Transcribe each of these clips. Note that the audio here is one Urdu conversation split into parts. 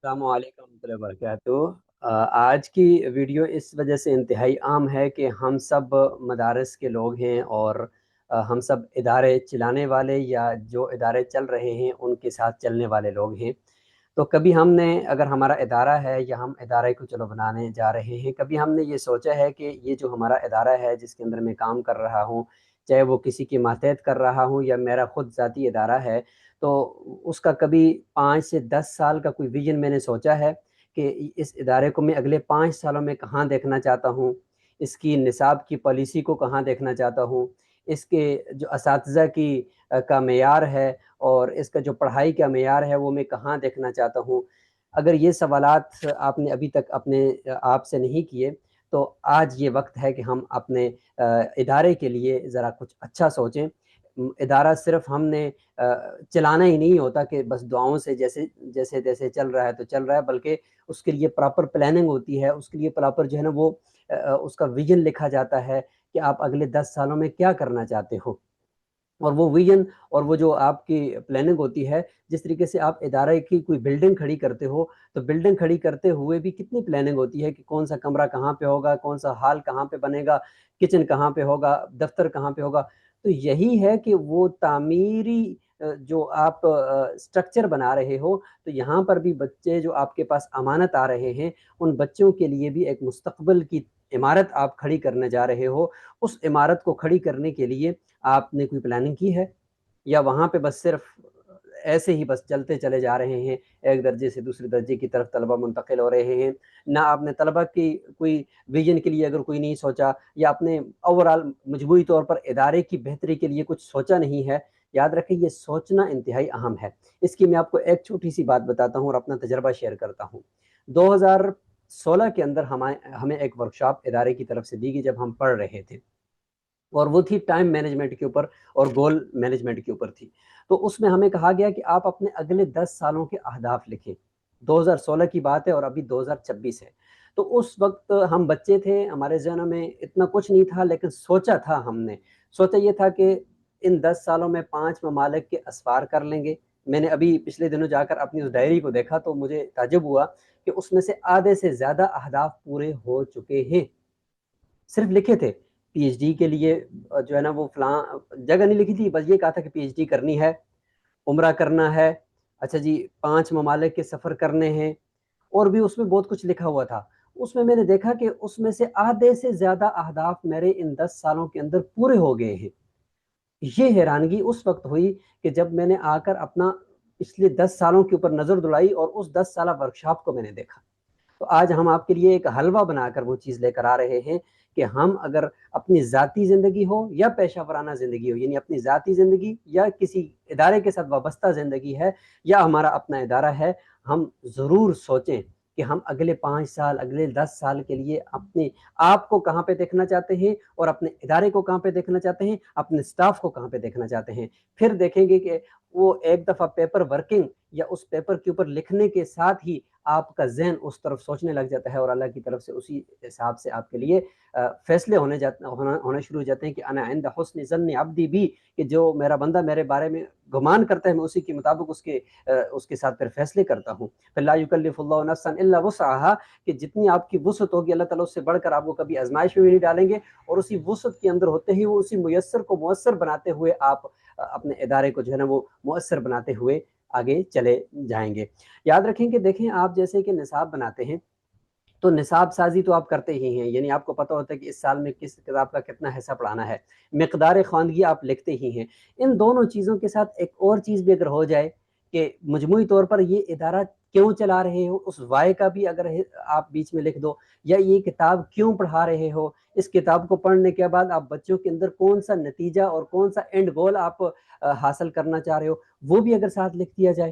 السلام علیکم ورحمۃ اللہ وبرکاتہ۔ آج کی ویڈیو اس وجہ سے انتہائی عام ہے کہ ہم سب مدارس کے لوگ ہیں اور ہم سب ادارے چلانے والے یا جو ادارے چل رہے ہیں ان کے ساتھ چلنے والے لوگ ہیں۔ تو کبھی ہم نے اگر ہمارا ادارہ ہے یا ہم ادارے کو چلو بنانے جا رہے ہیں، کبھی ہم نے یہ سوچا ہے کہ یہ جو ہمارا ادارہ ہے جس کے اندر میں کام کر رہا ہوں، چاہے وہ کسی کے ماتحت کر رہا ہوں یا میرا خود ذاتی ادارہ ہے، تو اس کا کبھی 5 سے 10 سال کا کوئی ویژن میں نے سوچا ہے کہ اس ادارے کو میں اگلے 5 سالوں میں کہاں دیکھنا چاہتا ہوں، اس کی نصاب کی پالیسی کو کہاں دیکھنا چاہتا ہوں، اس کے جو اساتذہ کی کا معیار ہے اور اس کا جو پڑھائی کا معیار ہے وہ میں کہاں دیکھنا چاہتا ہوں۔ اگر یہ سوالات آپ نے ابھی تک اپنے آپ سے نہیں کیے تو آج یہ وقت ہے کہ ہم اپنے ادارے کے لیے ذرا کچھ اچھا سوچیں۔ ادارہ صرف ہم نے چلانا ہی نہیں ہوتا کہ بس دعاؤں سے جیسے جیسے جیسے چل رہا ہے تو چل رہا ہے، بلکہ اس کے لیے پراپر پلاننگ ہوتی ہے، اس کے لیے پراپر جو ہے نا وہ اس کا ویژن لکھا جاتا ہے کہ آپ اگلے 10 سالوں میں کیا کرنا چاہتے ہو، اور وہ ویژن اور وہ جو آپ کی پلاننگ ہوتی ہے، جس طریقے سے آپ ادارے کی کوئی بلڈنگ کھڑی کرتے ہو تو بلڈنگ کھڑی کرتے ہوئے بھی کتنی پلاننگ ہوتی ہے کہ کون سا کمرہ کہاں پہ ہوگا، کون سا ہال کہاں پہ بنے گا، کچن کہاں پہ ہوگا، دفتر کہاں پہ ہوگا۔ تو یہی ہے کہ وہ تعمیری جو آپ سٹرکچر بنا رہے ہو، تو یہاں پر بھی بچے جو آپ کے پاس امانت آ رہے ہیں، ان بچوں کے لیے بھی ایک مستقبل کی عمارت آپ کھڑی کرنے جا رہے ہو۔ اس عمارت کو کھڑی کرنے کے لیے آپ نے کوئی پلاننگ کی ہے، یا وہاں پہ بس صرف ایسے ہی بس چلتے چلے جا رہے ہیں، ایک درجے سے دوسرے درجے کی طرف طلبہ منتقل ہو رہے ہیں؟ نہ آپ نے طلبہ کی کوئی ویژن کے لیے اگر کوئی نہیں سوچا، یا اپنے اوورال مجموعی طور پر ادارے کی بہتری کے لیے کچھ سوچا نہیں ہے، یاد رکھیں یہ سوچنا انتہائی اہم ہے۔ اس کی میں آپ کو ایک چھوٹی سی بات بتاتا ہوں اور اپنا تجربہ شیئر کرتا ہوں۔ 2016 کے اندر ہمیں ایک ورکشاپ ادارے کی طرف سے دی گئی جب ہم پڑھ رہے تھے، اور وہ تھی ٹائم مینجمنٹ کے اوپر اور گول مینجمنٹ کے اوپر تھی۔ تو اس میں ہمیں کہا گیا کہ آپ اپنے اگلے 10 سالوں کے اہداف لکھیں۔ 2016 کی بات ہے اور ابھی 2026 ہے۔ تو اس وقت ہم بچے تھے، ہمارے ذہنوں میں اتنا کچھ نہیں تھا، لیکن سوچا تھا ہم نے، سوچا یہ تھا کہ ان 10 سالوں میں 5 ممالک کے اسفار کر لیں گے۔ میں نے ابھی پچھلے دنوں جا کر اپنی اس ڈائری کو دیکھا تو مجھے تعجب ہوا کہ اس میں سے آدھے سے زیادہ اہداف پورے ہو چکے ہیں، صرف لکھے تھے۔ پی ایچ ڈی کے لیے جو ہے نا وہ فلاں جگہ نہیں لکھی تھی، بس یہ کہا تھا کہ پی ایچ ڈی کرنی ہے، عمرہ کرنا ہے، اچھا جی 5 ممالک کے سفر کرنے ہیں، اور بھی اس میں بہت کچھ لکھا ہوا تھا۔ اس میں نے دیکھا کہ اس میں سے آدھے سے زیادہ اہداف میرے ان 10 سالوں کے اندر پورے ہو گئے ہیں۔ یہ حیرانگی اس وقت ہوئی کہ جب میں نے آ کر اپنا پچھلے 10 سالوں کے اوپر نظر دلائی اور اس 10 سالہ ورکشاپ کو میں نے دیکھا۔ تو آج ہم آپ کے لیے ایک حلوہ بنا کر وہ چیز لے کر آ رہے ہیں کہ ہم اگر اپنی ذاتی زندگی ہو یا پیشہ ورانہ زندگی ہو، یعنی اپنی ذاتی زندگی یا کسی ادارے کے ساتھ وابستہ زندگی ہے یا ہمارا اپنا ادارہ ہے، ہم ضرور سوچیں کہ ہم اگلے 5 سال، اگلے 10 سال کے لیے اپنے آپ کو کہاں پہ دیکھنا چاہتے ہیں، اور اپنے ادارے کو کہاں پہ دیکھنا چاہتے ہیں، اپنے سٹاف کو کہاں پہ دیکھنا چاہتے ہیں۔ پھر دیکھیں گے کہ وہ ایک دفعہ پیپر ورکنگ یا اس پیپر کے اوپر لکھنے کے ساتھ ہی آپ کا ذہن اس طرف سوچنے لگ جاتا ہے، اور اللہ کی طرف سے اسی حساب سے آپ کے لیے فیصلے ہونے شروع ہو جاتے ہیں کہ انا عند حسن ظن عبدی بھی، کہ جو میرا بندہ میرے بارے میں گمان کرتا ہے میں اسی کے مطابق اس کے ساتھ پھر فیصلے کرتا ہوں۔ پھر لا یکلف اللہ نفسا الا وسعها، کہ جتنی آپ کی وسعت ہوگی اللہ تعالیٰ اس سے بڑھ کر آپ کو کبھی آزمائش میں بھی نہیں ڈالیں گے، اور اسی وسعت کے اندر ہوتے ہی وہ اسی میسر کو مؤثر بناتے ہوئے آپ اپنے ادارے کو جو ہے نا وہ مؤثر بناتے ہوئے آگے چلے جائیں گے۔ یاد رکھیں کہ دیکھیں آپ جیسے کہ نصاب بناتے ہیں تو نصاب سازی تو آپ کرتے ہی ہیں، یعنی آپ کو پتہ ہوتا ہے کہ اس سال میں کس کتاب کا کتنا حصہ پڑھانا ہے، مقدار خواندگی آپ لکھتے ہی ہیں۔ ان دونوں چیزوں کے ساتھ ایک اور چیز بھی اگر ہو جائے کہ مجموعی طور پر یہ ادارہ کیوں چلا رہے ہو، اس وائے کا بھی اگر آپ بیچ میں لکھ دو، یا یہ کتاب کیوں پڑھا رہے ہو، اس کتاب کو پڑھنے کے بعد آپ بچوں کے اندر کون سا نتیجہ اور کون سا اینڈ گول آپ حاصل کرنا چاہ رہے ہو، وہ بھی اگر ساتھ لکھ دیا جائے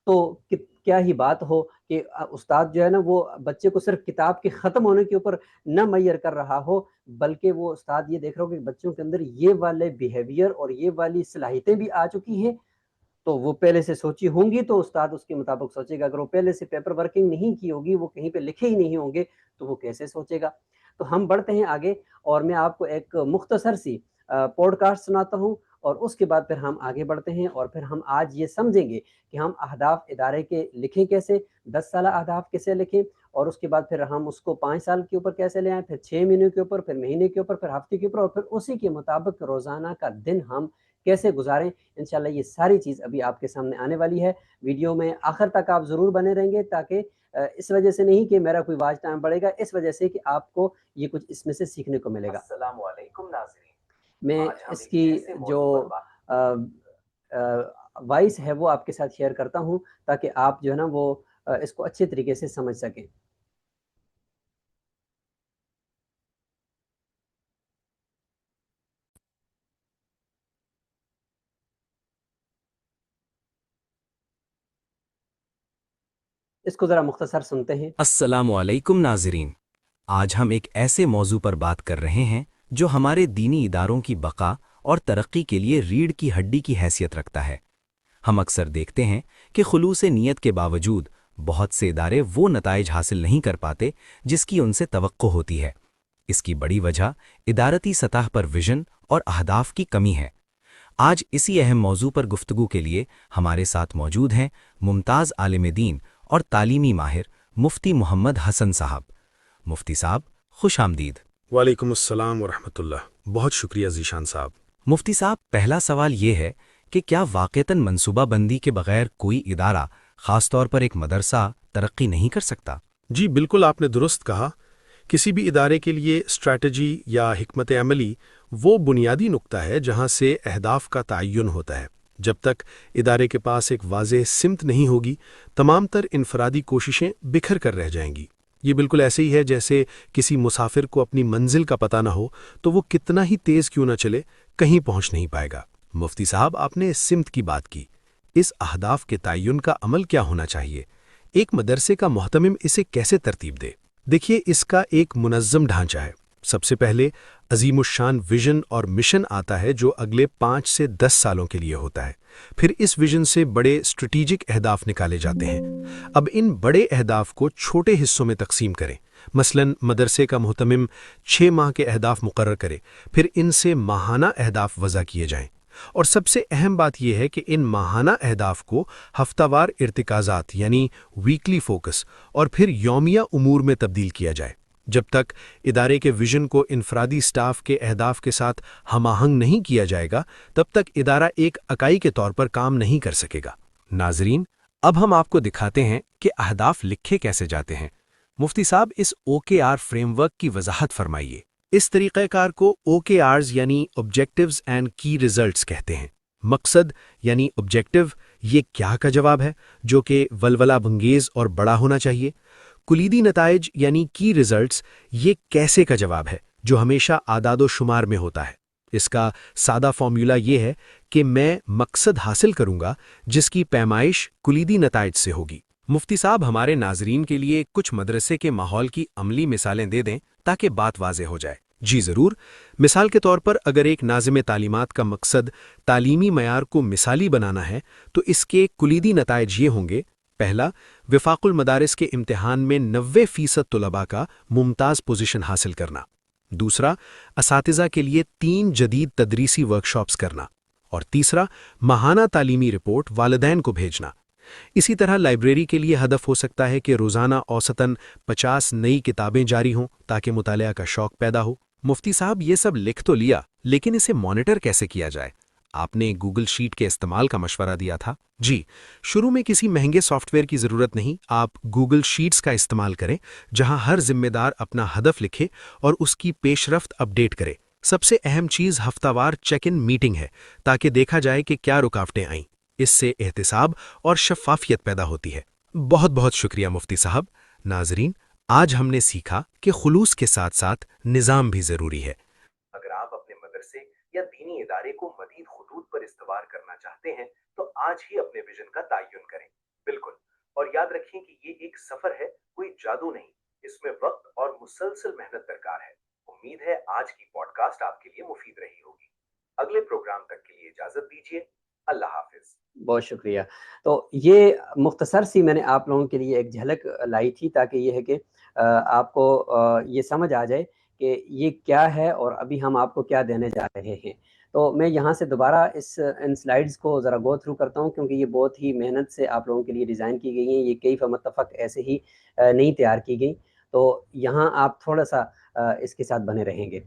تو کیا ہی بات ہو کہ استاد جو ہے نا وہ بچے کو صرف کتاب کے ختم ہونے کے اوپر نہ میئر کر رہا ہو، بلکہ وہ استاد یہ دیکھ رہا ہو کہ بچوں کے اندر یہ والے بیہیویئر اور یہ والی صلاحیتیں بھی آ چکی ہیں۔ تو وہ پہلے سے سوچی ہوں گی تو استاد اس کے مطابق سوچے گا، اگر وہ پہلے سے پیپر ورکنگ نہیں کی ہوگی، وہ کہیں پہ لکھے ہی نہیں ہوں گے، تو وہ کیسے سوچے گا۔ تو ہم بڑھتے ہیں آگے، اور میں آپ کو ایک مختصر سی پوڈ کاسٹ سناتا ہوں، اور اس کے بعد پھر ہم آگے بڑھتے ہیں، اور پھر ہم آج یہ سمجھیں گے کہ ہم اہداف ادارے کے لکھیں کیسے، 10 سالہ اہداف کیسے لکھیں، اور اس کے بعد پھر ہم اس کو 5 سال کے اوپر کیسے لے آئیں، پھر 6 مہینے کے اوپر، پھر مہینے کے اوپر، پھر ہفتے کے اوپر، اور پھر اسی کے مطابق روزانہ کا دن ہم کیسے گزاریں۔ انشاءاللہ یہ ساری چیز ابھی آپ کے سامنے آنے والی ہے۔ ویڈیو میں آخر تک آپ ضرور بنے رہیں گے، تاکہ اس وجہ سے نہیں کہ میرا کوئی واچ ٹائم بڑھے گا، اس وجہ سے کہ آپ کو یہ کچھ اس میں سے سیکھنے کو ملے گا۔ السلام علیکم ناظرین، میں اس کی جو وائس ہے وہ آپ کے ساتھ شیئر کرتا ہوں، تاکہ آپ جو ہے نا وہ اس کو اچھے طریقے سے سمجھ سکیں۔ اس کو ذرا مختصر سنتے ہیں۔ السلام علیکم ناظرین، آج ہم ایک ایسے موضوع پر بات کر رہے ہیں جو ہمارے دینی اداروں کی بقا اور ترقی کے لیے ریڑھ کی ہڈی کی حیثیت رکھتا ہے۔ ہم اکثر دیکھتے ہیں کہ خلوص نیت کے باوجود بہت سے ادارے وہ نتائج حاصل نہیں کر پاتے جس کی ان سے توقع ہوتی ہے۔ اس کی بڑی وجہ ادارتی سطح پر ویژن اور اہداف کی کمی ہے۔ آج اسی اہم موضوع پر گفتگو کے لیے ہمارے ساتھ موجود ہیں ممتاز عالم دین اور تعلیمی ماہر مفتی محمد حسن صاحب۔ مفتی صاحب، خوش آمدید۔ وعلیکم السلام ورحمۃ اللہ، بہت شکریہ ذیشان صاحب۔ مفتی صاحب، پہلا سوال یہ ہے کہ کیا واقعتاً منصوبہ بندی کے بغیر کوئی ادارہ، خاص طور پر ایک مدرسہ، ترقی نہیں کر سکتا؟ جی بالکل، آپ نے درست کہا۔ کسی بھی ادارے کے لیے اسٹریٹجی یا حکمت عملی وہ بنیادی نقطہ ہے جہاں سے اہداف کا تعین ہوتا ہے۔ جب تک ادارے کے پاس ایک واضح سمت نہیں ہوگی، تمام تر انفرادی کوششیں بکھر کر رہ جائیں گی۔ یہ بالکل ایسے ہی ہے جیسے کسی مسافر کو اپنی منزل کا پتہ نہ ہو تو وہ کتنا ہی تیز کیوں نہ چلے، کہیں پہنچ نہیں پائے گا۔ مفتی صاحب، آپ نے سمت کی بات کی۔ اس اہداف کے تعین کا عمل کیا ہونا چاہیے؟ ایک مدرسے کا محتمم اسے کیسے ترتیب دے؟ دیکھیے، اس کا ایک منظم ڈھانچہ ہے۔ سب سے پہلے عظیم الشان ویژن اور مشن آتا ہے جو اگلے 5 سے 10 سالوں کے لیے ہوتا ہے۔ پھر اس ویژن سے بڑے اسٹریٹجک اہداف نکالے جاتے ہیں۔ اب ان بڑے اہداف کو چھوٹے حصوں میں تقسیم کریں۔ مثلاً مدرسے کا محتمم 6 ماہ کے اہداف مقرر کرے، پھر ان سے ماہانہ اہداف وضع کیے جائیں۔ اور سب سے اہم بات یہ ہے کہ ان ماہانہ اہداف کو ہفتہ وار ارتکازات یعنی ویکلی فوکس اور پھر یومیہ امور میں تبدیل کیا جائے۔ جب تک ادارے کے ویژن کو انفرادی سٹاف کے اہداف کے ساتھ ہم آہنگ نہیں کیا جائے گا، تب تک ادارہ ایک اکائی کے طور پر کام نہیں کر سکے گا۔ ناظرین، اب ہم آپ کو دکھاتے ہیں کہ اہداف لکھے کیسے جاتے ہیں۔ مفتی صاحب، اس OKR فریم ورک کی وضاحت فرمائیے۔ اس طریقہ کار کو OKRs یعنی آبجیکٹیوز اینڈ کی ریزلٹس کہتے ہیں۔ مقصد یعنی آبجیکٹیو، یہ کیا کا جواب ہے جو کہ ولولہ بنگیز اور بڑا ہونا چاہیے۔ کلیدی نتائج یعنی کی ریزلٹس، یہ کیسے کا جواب ہے جو ہمیشہ اعداد و شمار میں ہوتا ہے۔ اس کا سادہ فارمولا یہ ہے کہ میں مقصد حاصل کروں گا جس کی پیمائش کلیدی نتائج سے ہوگی۔ مفتی صاحب، ہمارے ناظرین کے لیے کچھ مدرسے کے ماحول کی عملی مثالیں دے دیں تاکہ بات واضح ہو جائے۔ جی ضرور۔ مثال کے طور پر اگر ایک ناظم تعلیمات کا مقصد تعلیمی معیار کو مثالی بنانا ہے تو اس کے کلیدی نتائج یہ ہوں گے: پہلا، وفاق المدارس کے امتحان میں 90% طلباء کا ممتاز پوزیشن حاصل کرنا۔ دوسرا، اساتذہ کے لیے 3 جدید تدریسی ورکشاپس کرنا۔ اور تیسرا، ماہانہ تعلیمی رپورٹ والدین کو بھیجنا۔ اسی طرح لائبریری کے لیے ہدف ہو سکتا ہے کہ روزانہ اوسطاً 50 نئی کتابیں جاری ہوں تاکہ مطالعہ کا شوق پیدا ہو۔ مفتی صاحب، یہ سب لکھ تو لیا، لیکن اسے مانیٹر کیسے کیا جائے؟ آپ نے گوگل شیٹ کے استعمال کا مشورہ دیا تھا۔ جی، شروع میں کسی مہنگے سافٹ ویئر کی ضرورت نہیں، آپ گوگل شیٹس کا استعمال کریں جہاں ہر ذمہ دار اپنا ہدف لکھے اور اس کی پیش رفت اپڈیٹ کرے۔ سب سے اہم چیز ہفتہ وار چیک ان میٹنگ ہے تاکہ دیکھا جائے کہ کیا رکاوٹیں آئیں۔ اس سے احتساب اور شفافیت پیدا ہوتی ہے۔ بہت بہت شکریہ مفتی صاحب۔ ناظرین، آج ہم نے سیکھا کہ خلوص کے ساتھ ساتھ نظام بھی ضروری ہے۔ اگر آپ اپنے مدرسے یا دینی ادارے کو مزید خطوط پر استوار کرنا چاہتے ہیں تو آج ہی اپنے ویژن کا تعین کریں۔ بالکل، اور یاد رکھیں کہ یہ ایک سفر ہے، کوئی جادو نہیں۔ اس میں وقت اور مسلسل محنت درکار ہے۔ امید ہے آج کی پوڈ کاسٹ آپ کے لیے مفید رہی ہوگی۔ اگلے پروگرام تک کے لیے اجازت دیجیے۔ اللہ حافظ۔ بہت شکریہ۔ تو یہ مختصر سی میں نے آپ لوگوں کے لیے ایک جھلک لائی تھی تاکہ یہ ہے کہ آپ کو یہ سمجھ آ جائے کہ یہ کیا ہے اور ابھی ہم آپ کو کیا دینے جا رہے ہیں۔ تو میں یہاں سے دوبارہ ان سلائیڈز کو ذرا گو تھرو کرتا ہوں، کیونکہ یہ بہت ہی محنت سے آپ لوگوں کے لیے ڈیزائن کی گئی ہیں، یہ کیف متفق ایسے ہی نہیں تیار کی گئی، تو یہاں آپ تھوڑا سا اس کے ساتھ بنے رہیں گے۔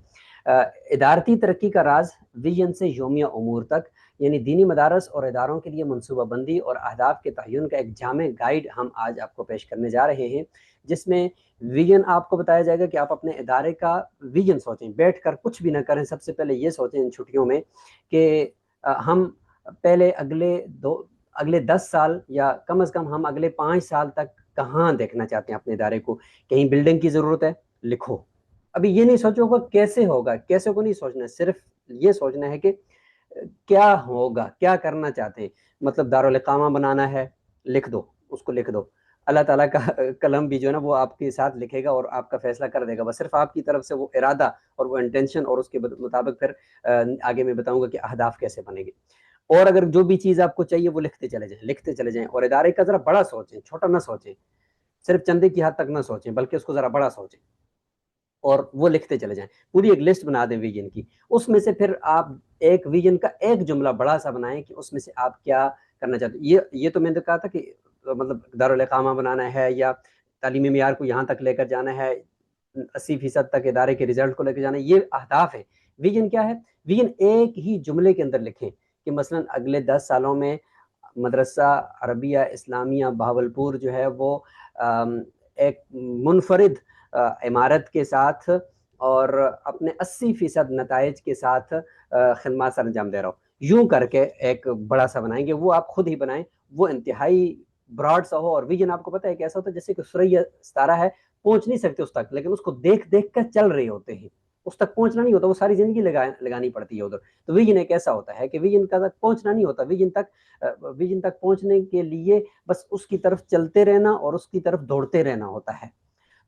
ادارتی ترقی کا راز ویژن سے یومیہ امور تک، یعنی دینی مدارس اور اداروں کے لیے منصوبہ بندی اور اہداف کے تعین کا ایک جامع گائیڈ ہم آج آپ کو پیش کرنے جا رہے ہیں، جس میں ویژن آپ کو بتایا جائے گا کہ آپ اپنے ادارے کا ویژن سوچیں، بیٹھ کر کچھ بھی نہ کریں، سب سے پہلے یہ سوچیں ان چھٹیوں میں کہ ہم پہلے اگلے 10 سال یا کم از کم ہم اگلے 5 سال تک کہاں دیکھنا چاہتے ہیں اپنے ادارے کو۔ کہیں بلڈنگ کی ضرورت ہے، لکھو۔ ابھی یہ نہیں سوچو گا کیسے ہوگا، کیسے کو نہیں سوچنا ہے، صرف یہ سوچنا ہے کہ کیا ہوگا، کیا کرنا چاہتے ہیں۔ مطلب دارالاقامہ بنانا ہے، لکھ دو، اس کو لکھ دو۔ اللہ تعالیٰ کا قلم بھی جو ہے نا وہ آپ کے ساتھ لکھے گا اور آپ کا فیصلہ کر دے گا، بس صرف آپ کی طرف سے وہ ارادہ اور وہ انٹینشن، اور اس کے مطابق پھر آگے میں بتاؤں گا کہ اہداف کیسے بنے گے۔ اور اگر جو بھی چیز آپ کو چاہیے وہ لکھتے چلے جائیں، اور ادارے کا ذرا بڑا سوچیں، چھوٹا نہ سوچیں، صرف چندے کی حد تک نہ سوچیں، بلکہ اس کو ذرا بڑا سوچیں اور وہ لکھتے چلے جائیں۔ پوری ایک لسٹ بنا دیں ویژن کی، اس میں سے پھر آپ ایک ویژن کا ایک جملہ بڑا سا بنائیں کہ اس میں سے آپ کیا کرنا چاہتے ہیں۔ یہ تو میں نے کہا تھا کہ مطلب دارالاقامہ بنانا ہے یا تعلیمی معیار کو یہاں تک لے کر جانا ہے، 80% تک ادارے کے رزلٹ کو لے کے جانا ہے، یہ اہداف ہے۔ ویژن کیا ہے؟ ویژن ایک ہی جملے کے اندر لکھیں کہ مثلا اگلے 10 سالوں میں مدرسہ عربیہ اسلامیہ بہاولپور جو ہے وہ ایک منفرد عمارت کے ساتھ اور اپنے 80% نتائج کے ساتھ خدمات سر انجام دے رہا ہو، یوں کر کے ایک بڑا سا بنائیں گے، وہ آپ خود ہی بنائیں، وہ انتہائی براڈ سا ہو۔ اور ویژن آپ کو پتہ ہے کیسا ہوتا ہے؟ جیسے کہ سورہ ستارہ ہے، پہنچ نہیں سکتے اس تک، لیکن اس کو دیکھ دیکھ کر چل رہے ہوتے ہیں، اس تک پہنچنا نہیں ہوتا، وہ ساری زندگی لگانی پڑتی ہے ادھر۔ تو ویژن ایک ایسا ہوتا ہے کہ ویژن کا تک پہنچنا نہیں ہوتا، ویژن تک پہنچنے کے لیے بس اس کی طرف چلتے رہنا اور اس کی طرف دوڑتے رہنا ہوتا ہے۔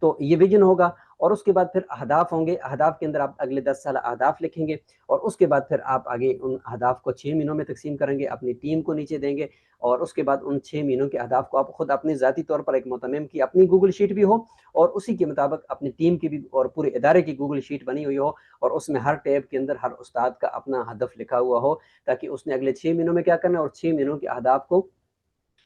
تو یہ ویژن ہوگا، اور اس کے بعد پھر اہداف ہوں گے، اہداف کے اندر آپ اگلے 10 سال اہداف لکھیں گے، اور اس کے بعد پھر آپ آگے ان اہداف کو 6 مہینوں میں تقسیم کریں گے، اپنی ٹیم کو نیچے دیں گے، اور اس کے بعد ان 6 مہینوں کے اہداف کو آپ خود اپنی ذاتی طور پر ایک متمم کی اپنی گوگل شیٹ بھی ہو، اور اسی کے مطابق اپنی ٹیم کی بھی اور پورے ادارے کی گوگل شیٹ بنی ہوئی ہو، اور اس میں ہر ٹیب کے اندر ہر استاد کا اپنا ہدف لکھا ہوا ہو، تاکہ اس نے اگلے 6 مہینوں میں کیا کرنا ہے، اور 6 مہینوں کے اہداف کو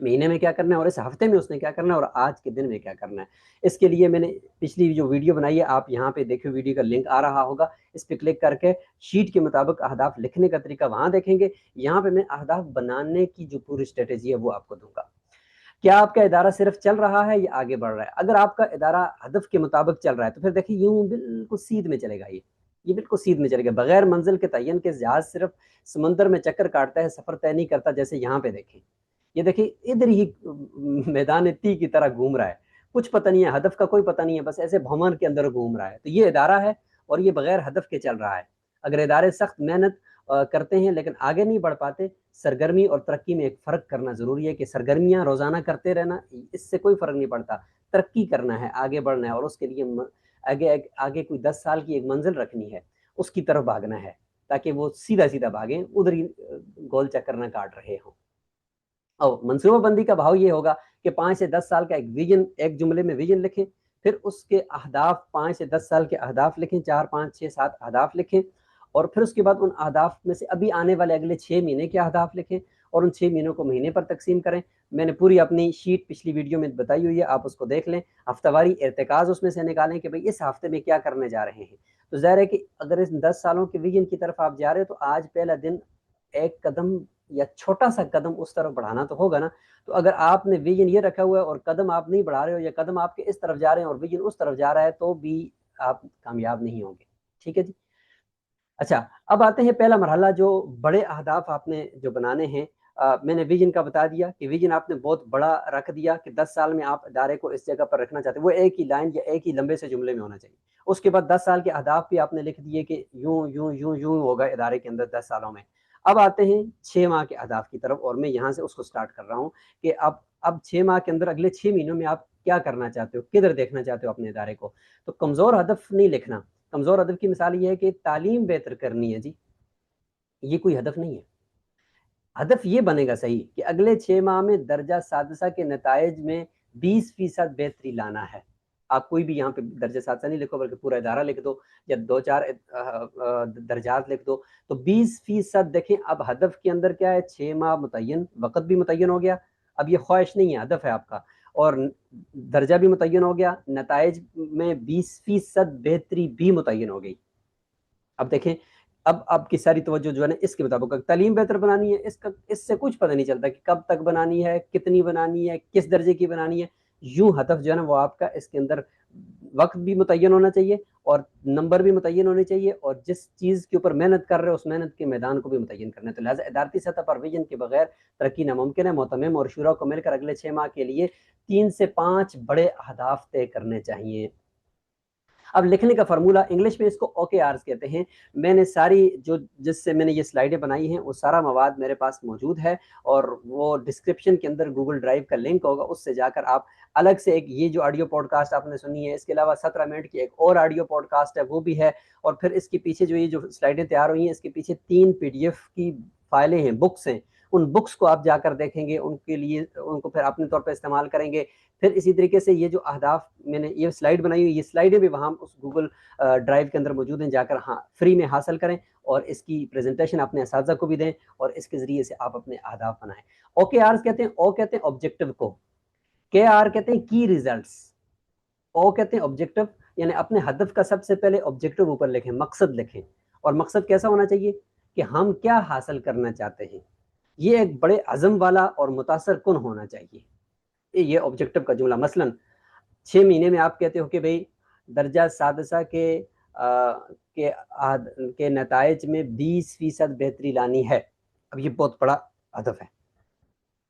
مہینے میں کیا کرنا ہے، اور اس ہفتے میں اس نے کیا کرنا ہے، اور آج کے دن میں کیا کرنا ہے۔ اس کے لیے میں نے پچھلی جو ویڈیو بنائی ہے، آپ یہاں پہ دیکھیں، ویڈیو کا لنک آ رہا ہوگا، اس پہ کلک کر کے شیٹ کے مطابق اہداف لکھنے کا طریقہ وہاں دیکھیں گے۔ یہاں پہ میں اہداف بنانے کی جو پوری اسٹریٹجی ہے وہ آپ کو دوں گا۔ کیا آپ کا ادارہ صرف چل رہا ہے یا آگے بڑھ رہا ہے؟ اگر آپ کا ادارہ ہدف کے مطابق چل رہا ہے تو پھر دیکھیں یوں بالکل سیدھ میں چلے گا، یہ بالکل سیدھ میں چلے گا، بغیر منزل کے تعین کے جہاز صرف سمندر میں چکر کاٹتا ہے، سفر طے نہیں کرتا۔ جیسے یہاں پہ دیکھیں، یہ دیکھیں ادھر ہی میدان تی کی طرح گھوم رہا ہے، کچھ پتہ نہیں ہے، ہدف کا کوئی پتہ نہیں ہے، بس ایسے بھومر کے اندر گھوم رہا ہے۔ تو یہ ادارہ ہے اور یہ بغیر ہدف کے چل رہا ہے۔ اگر ادارے سخت محنت کرتے ہیں لیکن آگے نہیں بڑھ پاتے، سرگرمی اور ترقی میں ایک فرق کرنا ضروری ہے کہ سرگرمیاں روزانہ کرتے رہنا، اس سے کوئی فرق نہیں پڑتا، ترقی کرنا ہے، آگے بڑھنا ہے، اور اس کے لیے آگے کوئی 10 سال کی ایک منزل رکھنی ہے، اس کی طرف بھاگنا ہے، تاکہ وہ سیدھا سیدھا بھاگیں، ادھر ہی گول چکر نہ کاٹ رہے ہوں۔ اور منصوبہ بندی کا بھاؤ یہ ہوگا کہ 5 سے 10 سال کا ایک ویژن، ایک جملے میں ویژن لکھیں، پھر اس کے اہداف 5 سے 10 سال کے اہداف لکھیں، 4 5 6 7 اہداف لکھیں، اور پھر اس کے بعد ان اہداف میں سے ابھی آنے والے اگلے 6 مہینے کے اہداف لکھیں، اور ان 6 مہینوں کو مہینے پر تقسیم کریں۔ میں نے پوری اپنی شیٹ پچھلی ویڈیو میں بتائی ہوئی ہے، آپ اس کو دیکھ لیں، ہفتہ واری ارتکاز اس میں سے نکالیں کہ بھئی اس ہفتے میں کیا کرنے جا رہے ہیں۔ تو ظاہر ہے کہ اگر اس 10 سالوں کے ویژن کی طرف آپ جا رہے ہیں تو آج پہلا دن ایک قدم یا چھوٹا سا قدم اس طرف بڑھانا تو ہوگا نا۔ تو اگر آپ نے ویژن یہ رکھا ہوا ہے اور قدم آپ نہیں بڑھا رہے ہو، یا قدم آپ کے اس طرف جا رہے ہیں اور ویژن اس طرف جا رہا ہے، تو بھی آپ کامیاب نہیں ہوں گے۔ ٹھیک ہے جی؟ اچھا، اب آتے ہیں پہلا مرحلہ، جو بڑے اہداف آپ نے جو بنانے ہیں۔ میں نے ویژن کا بتا دیا کہ ویژن آپ نے بہت بڑا رکھ دیا کہ 10 سال میں آپ ادارے کو اس جگہ پر رکھنا چاہتے ہیں، وہ ایک ہی لائن یا ایک ہی لمبے سے جملے میں ہونا چاہیے۔ اس کے بعد 10 سال کے اہداف بھی آپ نے لکھ دیے کہ یوں یوں یوں یوں ہوگا ادارے کے اندر 10 سالوں میں۔ اب آتے ہیں 6 ماہ کے اہداف کی طرف، اور میں یہاں سے اس کو سٹارٹ کر رہا ہوں کہ اب 6 ماہ کے اندر اگلے 6 مہینوں میں آپ کیا کرنا چاہتے ہو، کدھر دیکھنا چاہتے ہو اپنے ادارے کو۔ تو کمزور ہدف نہیں لکھنا۔ کمزور ہدف کی مثال یہ ہے کہ تعلیم بہتر کرنی ہے، جی یہ کوئی ہدف نہیں ہے۔ ہدف یہ بنے گا صحیح کہ اگلے 6 ماہ میں درجہ سادسہ کے نتائج میں 20% بہتری لانا ہے۔ آپ کوئی بھی یہاں پہ درجہ سادسہ نہیں لکھو بلکہ پورا ادارہ لکھ دو یا 2-4 درجات لکھ دو. تو 20% دیکھیں اب ہدف کے اندر کیا ہے, 6 ماہ متعین, وقت بھی متعین ہو گیا. اب یہ خواہش نہیں ہے, ہدف ہے آپ کا, اور درجہ بھی متعین ہو گیا, نتائج میں 20% بہتری بھی متعین ہو گئی. اب دیکھیں اب آپ کی ساری توجہ جو ہے نا اس کے مطابق, تعلیم بہتر بنانی ہے, اس سے کچھ پتہ نہیں چلتا کہ کب تک بنانی ہے, کتنی بنانی ہے, کس درجے کی بنانی ہے. یوں ہدف جو ہے نا وہ آپ کا اس کے اندر وقت بھی متعین ہونا چاہیے اور نمبر بھی متعین ہونے چاہیے, اور جس چیز کے اوپر محنت کر رہے ہو اس محنت کے میدان کو بھی متعین کرنا ہے. تو لہٰذا ادارتی سطح پر ویژن کے بغیر ترقی ناممکن ہے. معتمم اور شورا کو مل کر اگلے 6 ماہ کے لیے 3 سے 5 بڑے اہداف طے کرنے چاہیے. اب لکھنے کا فارمولہ انگلش میں اس کو OKRs کہتے ہیں. میں نے ساری جس سے میں نے یہ سلائیڈیں بنائی ہیں وہ سارا مواد میرے پاس موجود ہے, اور وہ ڈسکرپشن کے اندر گوگل ڈرائیو کا لنک ہوگا, اس سے جا کر آپ الگ سے ایک یہ جو آڈیو پوڈ کاسٹ آپ نے سنی ہے, اس کے علاوہ 17 منٹ کی ایک اور آڈیو پوڈ کاسٹ ہے وہ بھی ہے, اور پھر اس کے پیچھے جو یہ جو سلائیڈیں تیار ہوئی ہیں اس کے پیچھے 3 PDF کی فائلیں ہیں, بکس ہیں. ان بکس کو آپ جا کر دیکھیں گے, ان کے لیے ان کو پھر اپنے طور پہ استعمال کریں گے. پھر اسی طریقے سے یہ جو اہداف میں نے یہ سلائیڈ بنائی ہوئی, یہ سلائیڈیں بھی وہاں اس گوگل ڈرائیو کے اندر موجود ہیں, جا کر ہاں فری میں حاصل کریں, اور اس کی پریزنٹیشن اپنے اساتذہ کو بھی دیں, اور اس کے ذریعے سے آپ اپنے اہداف بنائیں. OKRs کہتے ہیں, او کہتے ہیں آبجیکٹو کو, KR کہتے ہیں کی ریزلٹس, او کہتے ہیں آبجیکٹو, یعنی اپنے ہدف کا سب سے پہلے آبجیکٹو اوپر لکھیں, مقصد لکھیں, اور مقصد کیسا ہونا چاہیے کہ ہم کیا حاصل کرنا چاہتے ہیں. یہ ایک بڑے عزم والا اور متاثر کن ہونا چاہیے. یہ آبجیکٹو کا جملہ, مثلا 6 مہینے میں آپ کہتے ہو کہ بھئی درجہ سادسہ کے نتائج میں 20% بہتری لانی ہے. اب یہ بہت بڑا ہدف ہے,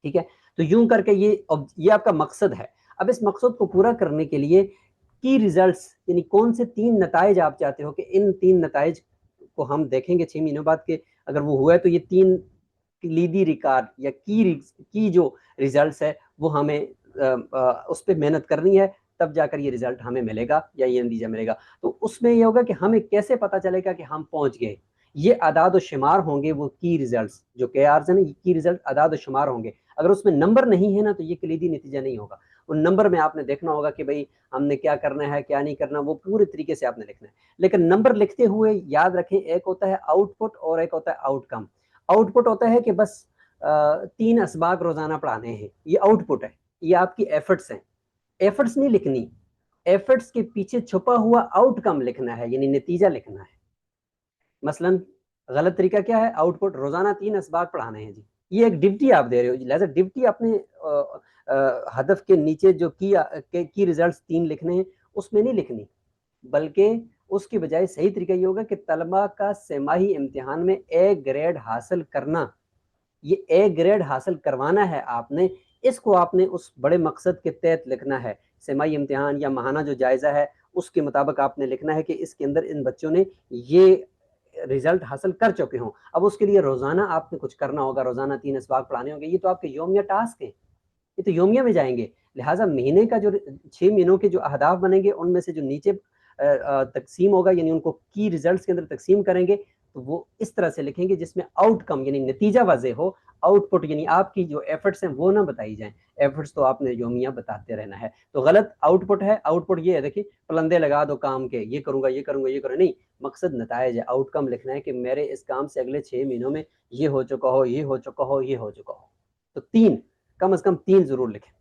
ٹھیک ہے. تو یوں کر کے یہ آپ کا مقصد ہے. اب اس مقصد کو پورا کرنے کے لیے کی ریزلٹس, یعنی کون سے 3 نتائج آپ چاہتے ہو کہ ان 3 نتائج کو ہم دیکھیں گے 6 مہینوں بعد کے اگر وہ ہوا ہے تو یہ 3 کلیدی ریکارڈ یا کی جو ریزلٹس ہے وہ ہمیں اس پہ محنت کرنی ہے, تب جا کر یہ ریزلٹ ہمیں ملے گا یا یہ نتیجہ ملے گا. تو اس میں یہ ہوگا کہ ہمیں کیسے پتہ چلے گا کہ ہم پہنچ گئے. یہ اعداد و شمار ہوں گے, وہ کی ریزلٹس جو KRs ہیں نا, یہ کی ریزلٹ اعداد و شمار ہوں گے. اگر اس میں نمبر نہیں ہے نا تو یہ کلیدی نتیجہ نہیں ہوگا. ان نمبر میں آپ نے دیکھنا ہوگا کہ بھئی ہم نے کیا کرنا ہے کیا نہیں کرنا, وہ پورے طریقے سے آپ نے لکھنا ہے. لیکن نمبر لکھتے ہوئے یاد رکھیں, ایک ہوتا ہے آؤٹ پٹ اور ایک ہوتا ہے آؤٹ کم. آؤٹ پٹ ہوتا ہے کہ بس 3 اسباق روزانہ پڑھانے ہیں, یہ آؤٹ پٹ ہے, یہ آپ کی ایفرٹس ہیں. ایفرٹس نہیں لکھنی, ایفرٹس کے پیچھے چھپا ہوا آؤٹ کم لکھنا ہے, یعنی نتیجہ لکھنا ہے. مثلا غلط طریقہ کیا ہے, آؤٹ پٹ روزانہ 3 اسباق پڑھانے ہیں جی, یہ ایک ڈپٹی آپ دے رہے ہو, لہذا ڈپٹی اپنے ہدف کے نیچے جو کی ریزلٹس 3 لکھنے ہیں اس میں نہیں لکھنی, بلکہ اس کی بجائے صحیح طریقہ یہ ہوگا کہ طلبہ کا سہ-ماہی امتحان میں A گریڈ حاصل کرنا, یہ A گریڈ حاصل کروانا ہے آپ نے, اس کو آپ نے اس بڑے مقصد کے تحت لکھنا ہے. سہ-ماہی امتحان یا ماہانہ جو جائزہ ہے اس کے مطابق آپ نے لکھنا ہے کہ اس کے اندر ان بچوں نے یہ رزلٹ حاصل کر چکے ہوں. اب اس کے لیے روزانہ آپ نے کچھ کرنا ہوگا, روزانہ 3 اسباق پڑھانے ہوں گے. یہ تو آپ کے یومیہ ٹاسک ہیں, یہ تو یومیہ میں جائیں گے. لہٰذا مہینے کا جو 6 مہینوں کے جو اہداف بنیں گے ان میں سے جو نیچے تقسیم ہوگا, یعنی ان کو کی ریزلٹس کے اندر تقسیم کریں گے, تو وہ اس طرح سے لکھیں گے جس میں آؤٹ کم یعنی نتیجہ واضح ہو, آؤٹ پٹ یعنی آپ کی جو ایفرٹس ہیں وہ نہ بتائی جائیں. ایفرٹس تو آپ نے یومیہ بتاتے رہنا ہے. تو غلط آؤٹ پٹ ہے. آؤٹ پٹ یہ ہے, دیکھیں پلندے لگا دو کام کے, یہ کروں گا یہ کروں گا یہ کروں گا, نہیں, مقصد نتائج ہے. آؤٹ کم لکھنا ہے کہ میرے اس کام سے اگلے 6 مہینوں میں یہ ہو چکا ہو, یہ ہو چکا ہو, یہ ہو چکا ہو. تو 3 کم از کم 3 ضرور لکھیں.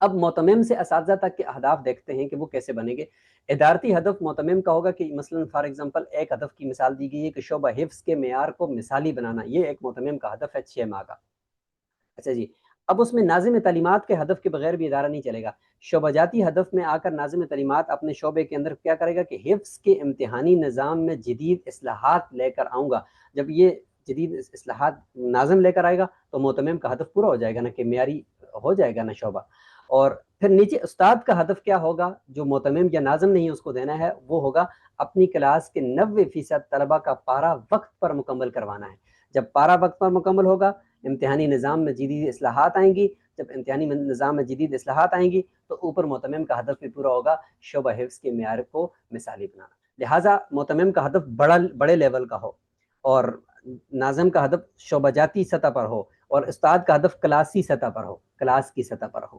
اب معتمم سے اساتذہ تک کے اہداف دیکھتے ہیں کہ وہ کیسے بنے گے. ادارتی ہدف معتمم کا ہوگا کہ مثلا فار ایگزامپل ایک ہدف کی مثال دی گئی ہے کہ شعبہ حفظ کے معیار کو مثالی بنانا, یہ ایک معتمم کا ہدف ہے 6 ماہ کا. اچھا جی, اب اس میں ناظم تعلیمات کے ہدف کے بغیر بھی ادارہ نہیں چلے گا. شعبہ جاتی ہدف میں آ کر ناظم تعلیمات اپنے شعبے کے اندر کیا کرے گا کہ حفظ کے امتحانی نظام میں جدید اصلاحات لے کر آؤں گا. جب یہ جدید اصلاحات ناظم لے کر آئے گا تو معتمم کا ہدف پورا ہو جائے گا نا, کہ معیاری ہو جائے گا نا شعبہ. اور پھر نیچے استاد کا ہدف کیا ہوگا, جو معتمم یا ناظم نہیں اس کو دینا ہے, وہ ہوگا اپنی کلاس کے 90% طلبہ کا پارہ وقت پر مکمل کروانا ہے. جب پارہ وقت پر مکمل ہوگا, امتحانی نظام میں جدید اصلاحات آئیں گی. جب امتحانی نظام میں جدید اصلاحات آئیں گی تو اوپر معتمم کا ہدف بھی پورا ہوگا, شعبہ حفظ کے معیار کو مثالی بنانا. لہٰذا معتمم کا ہدف بڑے لیول کا ہو, اور ناظم کا ہدف شعبہ جاتی سطح پر ہو, اور استاد کا ہدف کلاسی سطح پر ہو, کلاس کی سطح پر ہو.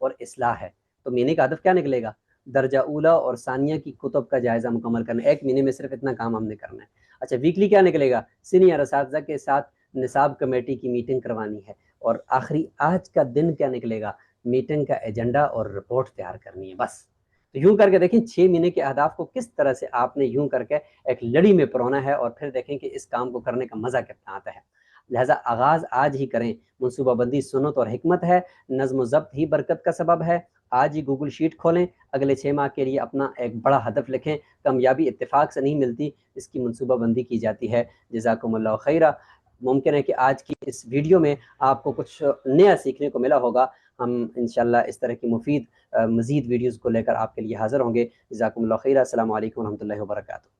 اور اصلاح ہے۔ تو مہینے کا ہدف کیا نکلے گا؟ درجہ اولا اور ثانیہ کی کتب کا جائزہ مکمل کرنا، ایک مہینے میں صرف اتنا کام ہم نے کرنا ہے۔ اچھا ویکلی کیا نکلے گا؟ سینئر اساتذہ کے ساتھ نصاب کمیٹی کی میٹنگ کروانی ہے، اور آخری آج کا دن کیا نکلے گا؟ میٹنگ کا ایجنڈا اور رپورٹ تیار کرنی ہے بس۔ تو یوں کر کے دیکھیں 6 مہینے کے اہداف کو کس طرح سے آپ نے یوں کر کے ایک لڑی میں پرونا ہے، اور پھر دیکھیں کہ اس کام کو کرنے کا مزہ کتنا آتا ہے۔ لہٰذا آغاز آج ہی کریں، منصوبہ بندی سنت اور حکمت ہے، نظم و ضبط ہی برکت کا سبب ہے۔ آج ہی گوگل شیٹ کھولیں، اگلے 6 ماہ کے لیے اپنا ایک بڑا ہدف لکھیں۔ کامیابی اتفاق سے نہیں ملتی، اس کی منصوبہ بندی کی جاتی ہے۔ جزاکم اللہ خیرہ۔ ممکن ہے کہ آج کی اس ویڈیو میں آپ کو کچھ نیا سیکھنے کو ملا ہوگا۔ ہم انشاءاللہ اس طرح کی مفید مزید ویڈیوز کو لے کر آپ کے لیے حاضر ہوں گے۔ جزاکم اللہ خیرہ۔ السلام علیکم ورحمۃ اللہ وبرکاتہ۔